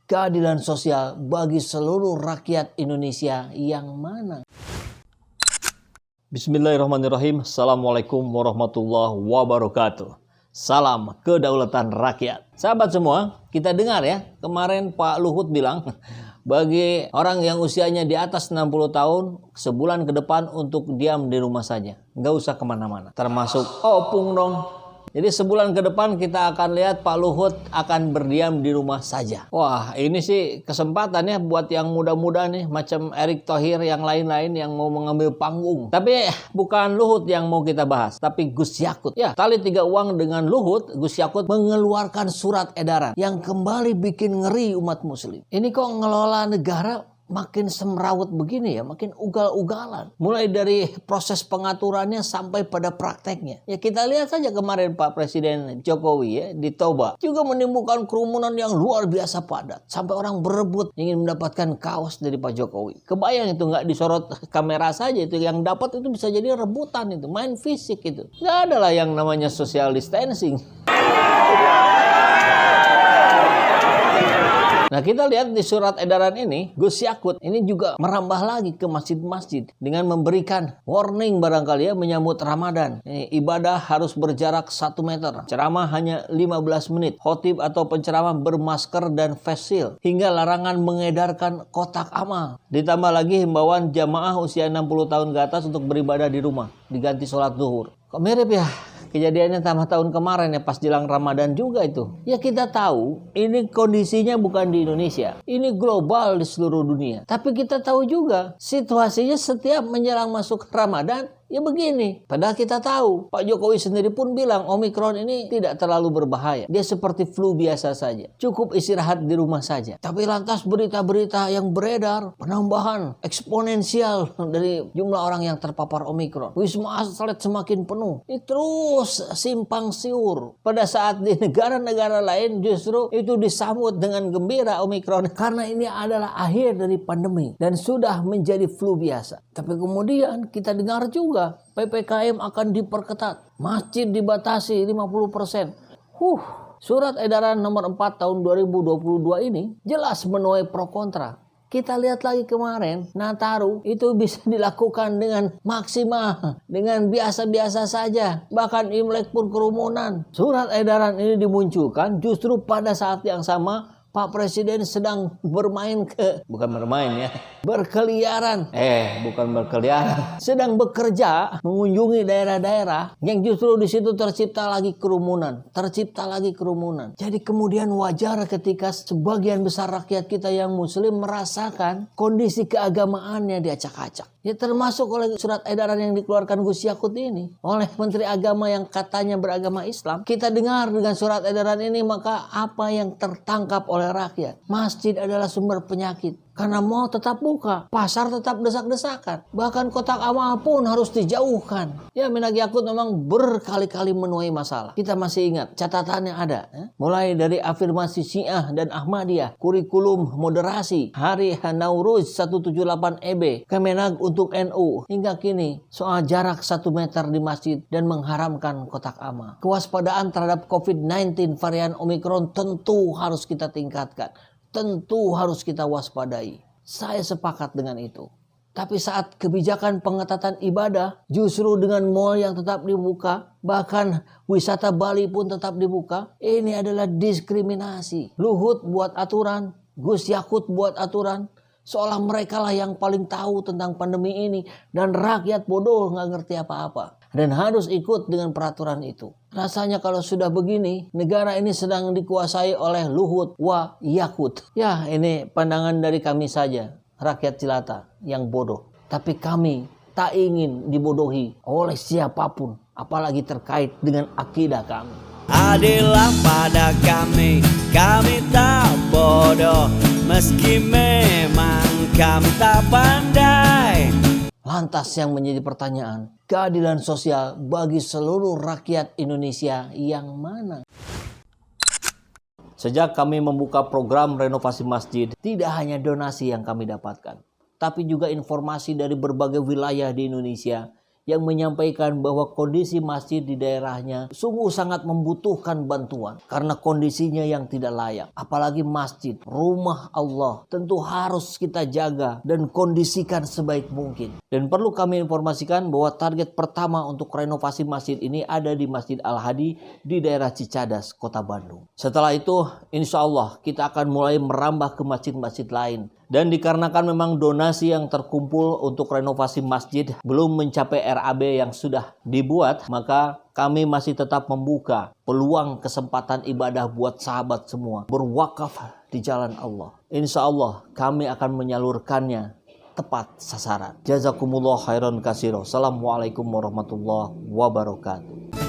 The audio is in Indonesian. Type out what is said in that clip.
keadilan sosial bagi seluruh rakyat Indonesia yang mana? Bismillahirrahmanirrahim. Assalamualaikum warahmatullahi wabarakatuh. Salam kedaulatan rakyat. Sahabat semua, kita dengar ya, kemarin Pak Luhut bilang bagi orang yang usianya di atas 60 tahun, sebulan ke depan untuk diam di rumah saja. Nggak usah kemana-mana. Termasuk opung dong. Jadi sebulan ke depan kita akan lihat Pak Luhut akan berdiam di rumah saja. Wah, ini sih kesempatannya buat yang muda-muda nih, macam Erick Thohir yang lain-lain yang mau mengambil panggung. Tapi bukan Luhut yang mau kita bahas, tapi Gus Yakut. Ya, tali tiga uang dengan Luhut, Gus Yakut mengeluarkan surat edaran yang kembali bikin ngeri umat muslim. Ini kok ngelola negara makin semrawut begini ya, makin ugal-ugalan. Mulai dari proses pengaturannya sampai pada prakteknya. Ya kita lihat saja kemarin Pak Presiden Jokowi ya di Toba juga menimbulkan kerumunan yang luar biasa padat. Sampai orang berebut ingin mendapatkan kaos dari Pak Jokowi. Kebayang itu nggak disorot kamera saja, itu yang dapat itu bisa jadi rebutan itu, main fisik itu. Nggak ada lah yang namanya social distancing. Nah kita lihat di surat edaran ini, Gus Yakut ini juga merambah lagi ke masjid-masjid dengan memberikan warning barangkali ya menyambut Ramadan. Ibadah harus berjarak 1 meter, ceramah hanya 15 menit, khotib atau penceramah bermasker dan face shield, hingga larangan mengedarkan kotak amal. Ditambah lagi himbauan jamaah usia 60 tahun ke atas untuk beribadah di rumah, diganti sholat zuhur. Kok mirip ya? Kejadiannya sama tahun kemarin ya, pas jelang Ramadan juga itu. Ya kita tahu ini kondisinya bukan di Indonesia. Ini global di seluruh dunia. Tapi kita tahu juga situasinya setiap menjelang masuk Ramadan ya begini. Padahal kita tahu Pak Jokowi sendiri pun bilang Omikron ini tidak terlalu berbahaya. Dia seperti flu biasa saja. Cukup istirahat di rumah saja. Tapi lantas berita-berita yang beredar, penambahan eksponensial dari jumlah orang yang terpapar Omikron. Wisma Atlet semakin penuh. Ini terus simpang siur. Pada saat di negara-negara lain justru itu disambut dengan gembira Omikron. Karena ini adalah akhir dari pandemi. Dan sudah menjadi flu biasa. Tapi kemudian kita dengar juga PPKM akan diperketat, masjid dibatasi 50%. Surat edaran nomor 4 tahun 2022 ini jelas menuai pro kontra. Kita lihat lagi kemarin, Nataru itu bisa dilakukan dengan maksimal, dengan biasa-biasa saja. Bahkan Imlek pun kerumunan. Surat edaran ini dimunculkan justru pada saat yang sama Pak Presiden sedang berkeliaran. Sedang bekerja mengunjungi daerah-daerah yang justru di situ tercipta lagi kerumunan. Jadi kemudian wajar ketika sebagian besar rakyat kita yang muslim merasakan kondisi keagamaannya diacak-acak. Ya termasuk oleh surat edaran yang dikeluarkan Gus Yakut ini oleh Menteri Agama yang katanya beragama Islam. Kita dengar dengan surat edaran ini, maka apa yang tertangkap oleh rakyat? Masjid adalah sumber penyakit. Karena mau tetap buka, pasar tetap desak-desakan. Bahkan kotak amal pun harus dijauhkan. Ya Menak Yakut memang berkali-kali menuai masalah. Kita masih ingat, catatannya ada. Mulai dari afirmasi Syiah dan Ahmadiyah, kurikulum moderasi, Hari Nauruz 178 EB, Kemenag untuk NU, hingga kini soal jarak 1 meter di masjid dan mengharamkan kotak amal. Kewaspadaan terhadap COVID-19 varian Omikron tentu harus kita tingkatkan. Tentu harus kita waspadai. Saya sepakat dengan itu. Tapi saat kebijakan pengetatan ibadah, justru dengan mal yang tetap dibuka, bahkan wisata Bali pun tetap dibuka, ini adalah diskriminasi. Luhut buat aturan, Gus Yakut buat aturan, seolah mereka lah yang paling tahu tentang pandemi ini, dan rakyat bodoh nggak ngerti apa-apa. Dan harus ikut dengan peraturan itu. Rasanya kalau sudah begini, negara ini sedang dikuasai oleh Luhut wa Yakut. Ya, ini pandangan dari kami saja, rakyat jelata yang bodoh. Tapi kami tak ingin dibodohi oleh siapapun, apalagi terkait dengan akidah kami. Adillah pada kami tak bodoh, meski memang kami tak pandai. Lantas yang menjadi pertanyaan, keadilan sosial bagi seluruh rakyat Indonesia yang mana? Sejak kami membuka program renovasi masjid, tidak hanya donasi yang kami dapatkan, tapi juga informasi dari berbagai wilayah di Indonesia yang menyampaikan bahwa kondisi masjid di daerahnya sungguh sangat membutuhkan bantuan karena kondisinya yang tidak layak. Apalagi masjid, rumah Allah, tentu harus kita jaga dan kondisikan sebaik mungkin. Dan perlu kami informasikan bahwa target pertama untuk renovasi masjid ini ada di Masjid Al-Hadi di daerah Cicadas, Kota Bandung. Setelah itu, insya Allah kita akan mulai merambah ke masjid-masjid lain. Dan dikarenakan memang donasi yang terkumpul untuk renovasi masjid belum mencapai RAB yang sudah dibuat, maka kami masih tetap membuka peluang kesempatan ibadah buat sahabat semua berwakaf di jalan Allah. Insya Allah kami akan menyalurkannya tepat sasaran. Jazakumullah khairan katsira. Assalamualaikum warahmatullahi wabarakatuh.